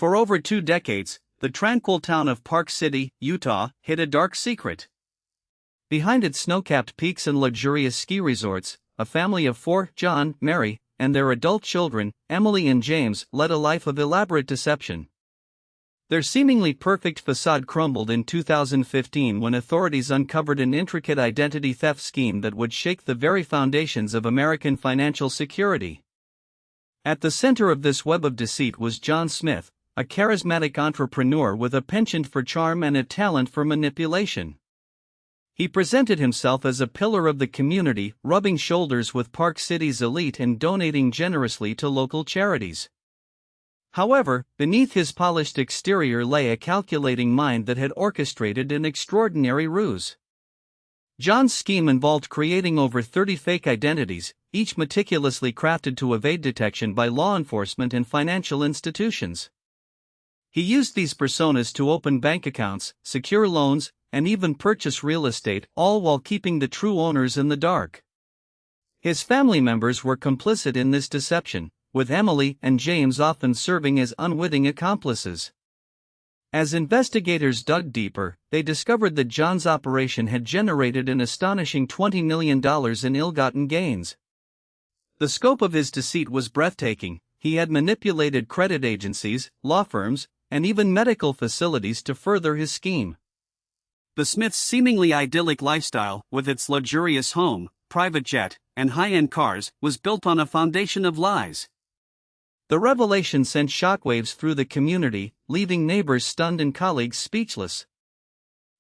For over 2 decades, the tranquil town of Park City, Utah, hid a dark secret. Behind its snow-capped peaks and luxurious ski resorts, a family of 4, John, Mary, and their adult children, Emily and James, led a life of elaborate deception. Their seemingly perfect facade crumbled in 2015 when authorities uncovered an intricate identity theft scheme that would shake the very foundations of American financial security. At the center of this web of deceit was John Smith, a charismatic entrepreneur with a penchant for charm and a talent for manipulation. He presented himself as a pillar of the community, rubbing shoulders with Park City's elite and donating generously to local charities. However, beneath his polished exterior lay a calculating mind that had orchestrated an extraordinary ruse. John's scheme involved creating over 30 fake identities, each meticulously crafted to evade detection by law enforcement and financial institutions. He used these personas to open bank accounts, secure loans, and even purchase real estate, all while keeping the true owners in the dark. His family members were complicit in this deception, with Emily and James often serving as unwitting accomplices. As investigators dug deeper, they discovered that John's operation had generated an astonishing $20 million in ill-gotten gains. The scope of his deceit was breathtaking. He had manipulated credit agencies, law firms, and even medical facilities to further his scheme. The Smiths' seemingly idyllic lifestyle, with its luxurious home, private jet, and high-end cars, was built on a foundation of lies. The revelation sent shockwaves through the community, leaving neighbors stunned and colleagues speechless.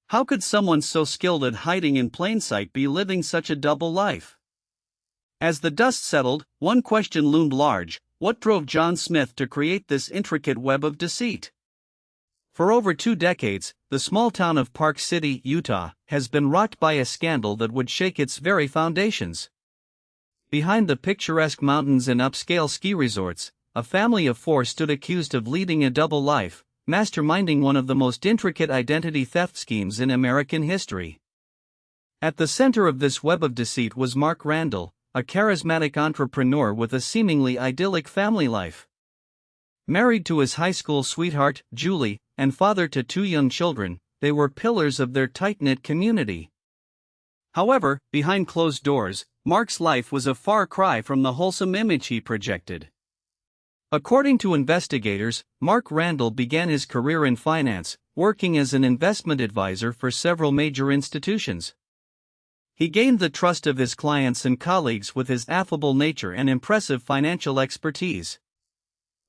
How could someone so skilled at hiding in plain sight be living such a double life? As the dust settled, one question loomed large: what drove John Smith to create this intricate web of deceit? For over 2 decades, the small town of Park City, Utah, has been rocked by a scandal that would shake its very foundations. Behind the picturesque mountains and upscale ski resorts, a family of 4 stood accused of leading a double life, masterminding one of the most intricate identity theft schemes in American history. At the center of this web of deceit was Mark Randall, a charismatic entrepreneur with a seemingly idyllic family life. Married to his high school sweetheart, Julie, and father to 2 young children, they were pillars of their tight-knit community. However, behind closed doors, Mark's life was a far cry from the wholesome image he projected. According to investigators, Mark Randall began his career in finance, working as an investment advisor for several major institutions. He gained the trust of his clients and colleagues with his affable nature and impressive financial expertise.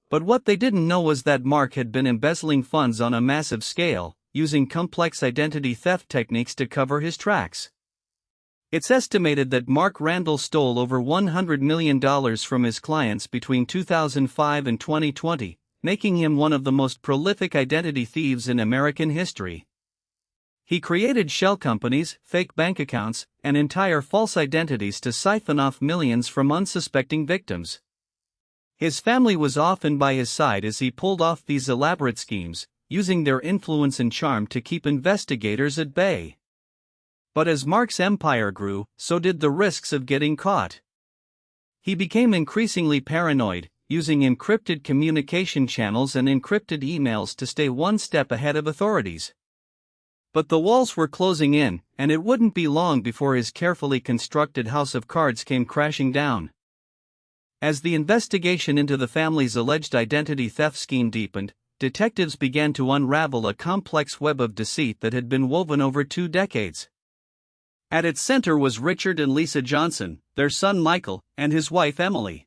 But what they didn't know was that Mark had been embezzling funds on a massive scale, using complex identity theft techniques to cover his tracks. It's estimated that Mark Randall stole over $100 million from his clients between 2005 and 2020, making him one of the most prolific identity thieves in American history. He created shell companies, fake bank accounts, and entire false identities to siphon off millions from unsuspecting victims. His family was often by his side as he pulled off these elaborate schemes, using their influence and charm to keep investigators at bay. But as Mark's empire grew, so did the risks of getting caught. He became increasingly paranoid, using encrypted communication channels and encrypted emails to stay one step ahead of authorities. But the walls were closing in, and it wouldn't be long before his carefully constructed house of cards came crashing down. As the investigation into the family's alleged identity theft scheme deepened, detectives began to unravel a complex web of deceit that had been woven over 2 decades. At its center was Richard and Lisa Johnson, their son Michael, and his wife Emily.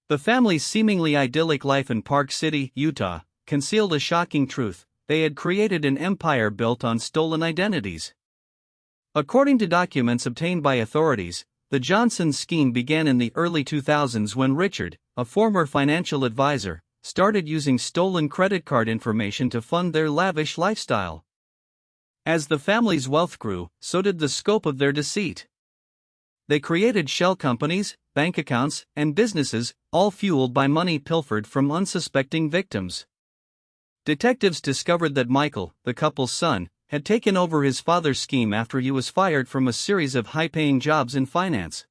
The family's seemingly idyllic life in Park City, Utah, concealed a shocking truth: they had created an empire built on stolen identities. According to documents obtained by authorities, the Johnson scheme began in the early 2000s when Richard, a former financial advisor, started using stolen credit card information to fund their lavish lifestyle. As the family's wealth grew, so did the scope of their deceit. They created shell companies, bank accounts, and businesses, all fueled by money pilfered from unsuspecting victims. Detectives discovered that Michael, the couple's son, had taken over his father's scheme after he was fired from a series of high-paying jobs in finance.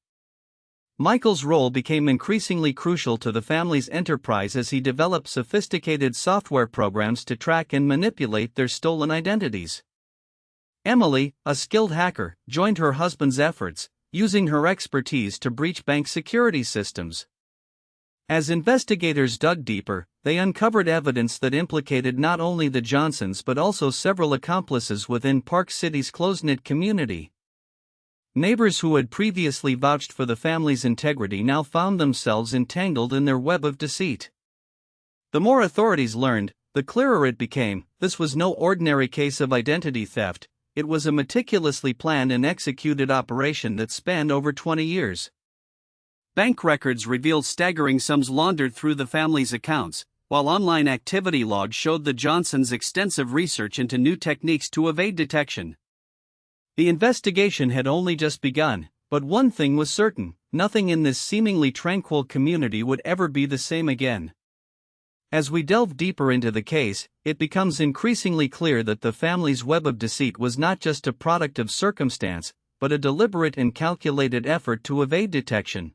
Michael's role became increasingly crucial to the family's enterprise as he developed sophisticated software programs to track and manipulate their stolen identities. Emily, a skilled hacker, joined her husband's efforts, using her expertise to breach bank security systems. As investigators dug deeper, they uncovered evidence that implicated not only the Johnsons but also several accomplices within Park City's close-knit community. Neighbors who had previously vouched for the family's integrity now found themselves entangled in their web of deceit. The more authorities learned, the clearer it became, this was no ordinary case of identity theft, it was a meticulously planned and executed operation that spanned over 20 years. Bank records revealed staggering sums laundered through the family's accounts, while online activity logs showed the Johnsons' extensive research into new techniques to evade detection. The investigation had only just begun, but one thing was certain: nothing in this seemingly tranquil community would ever be the same again. As we delve deeper into the case, it becomes increasingly clear that the family's web of deceit was not just a product of circumstance, but a deliberate and calculated effort to evade detection.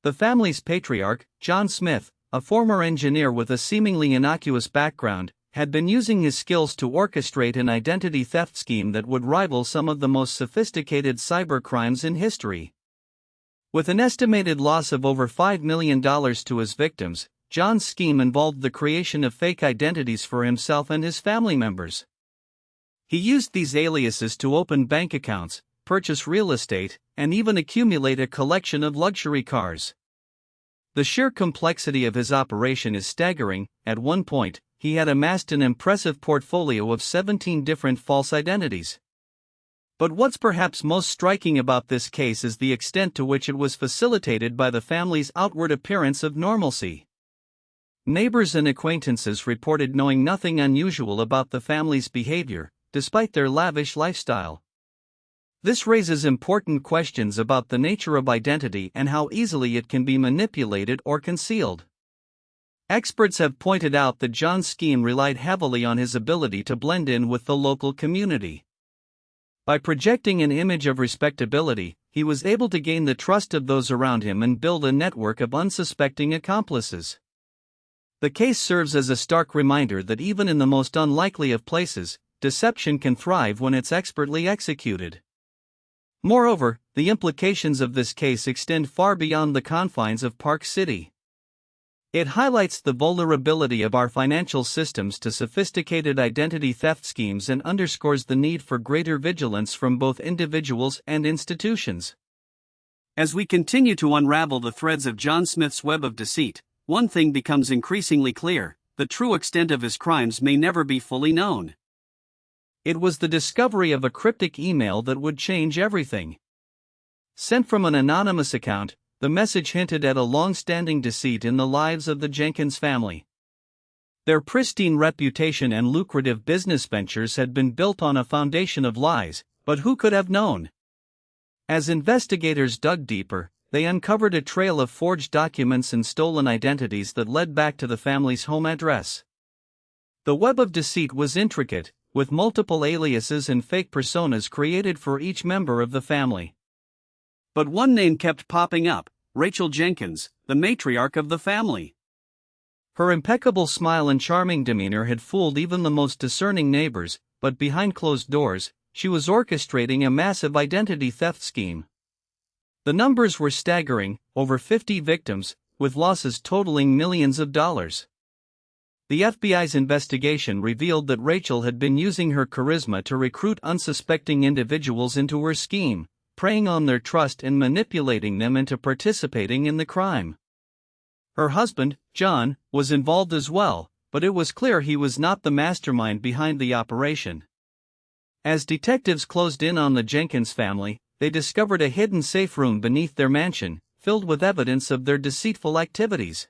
The family's patriarch, John Smith, a former engineer with a seemingly innocuous background, had been using his skills to orchestrate an identity theft scheme that would rival some of the most sophisticated cybercrimes in history. With an estimated loss of over $5 million to his victims, John's scheme involved the creation of fake identities for himself and his family members. He used these aliases to open bank accounts, purchase real estate, and even accumulate a collection of luxury cars. The sheer complexity of his operation is staggering. At one point, he had amassed an impressive portfolio of 17 different false identities. But what's perhaps most striking about this case is the extent to which it was facilitated by the family's outward appearance of normalcy. Neighbors and acquaintances reported knowing nothing unusual about the family's behavior, despite their lavish lifestyle. This raises important questions about the nature of identity and how easily it can be manipulated or concealed. Experts have pointed out that John's scheme relied heavily on his ability to blend in with the local community. By projecting an image of respectability, he was able to gain the trust of those around him and build a network of unsuspecting accomplices. The case serves as a stark reminder that even in the most unlikely of places, deception can thrive when it's expertly executed. Moreover, the implications of this case extend far beyond the confines of Park City. It highlights the vulnerability of our financial systems to sophisticated identity theft schemes and underscores the need for greater vigilance from both individuals and institutions. As we continue to unravel the threads of John Smith's web of deceit, one thing becomes increasingly clear: the true extent of his crimes may never be fully known. It was the discovery of a cryptic email that would change everything. Sent from an anonymous account, the message hinted at a long-standing deceit in the lives of the Jenkins family. Their pristine reputation and lucrative business ventures had been built on a foundation of lies, but who could have known? As investigators dug deeper, they uncovered a trail of forged documents and stolen identities that led back to the family's home address. The web of deceit was intricate, with multiple aliases and fake personas created for each member of the family. But one name kept popping up: Rachel Jenkins, the matriarch of the family. Her impeccable smile and charming demeanor had fooled even the most discerning neighbors, but behind closed doors, she was orchestrating a massive identity theft scheme. The numbers were staggering: over 50 victims, with losses totaling millions of dollars. The FBI's investigation revealed that Rachel had been using her charisma to recruit unsuspecting individuals into her scheme, preying on their trust and manipulating them into participating in the crime. Her husband, John, was involved as well, but it was clear he was not the mastermind behind the operation. As detectives closed in on the Jenkins family, they discovered a hidden safe room beneath their mansion, filled with evidence of their deceitful activities.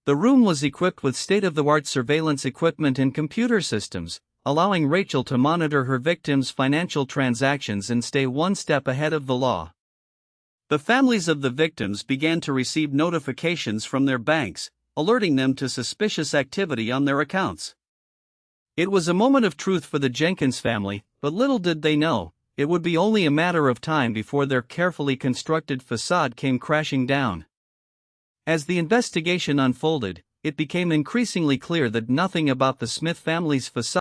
The room was equipped with state-of-the-art surveillance equipment and computer systems, allowing Rachel to monitor her victims' financial transactions and stay one step ahead of the law. The families of the victims began to receive notifications from their banks, alerting them to suspicious activity on their accounts. It was a moment of truth for the Jenkins family, but little did they know, it would be only a matter of time before their carefully constructed facade came crashing down. As the investigation unfolded, it became increasingly clear that nothing about the Smith family's facade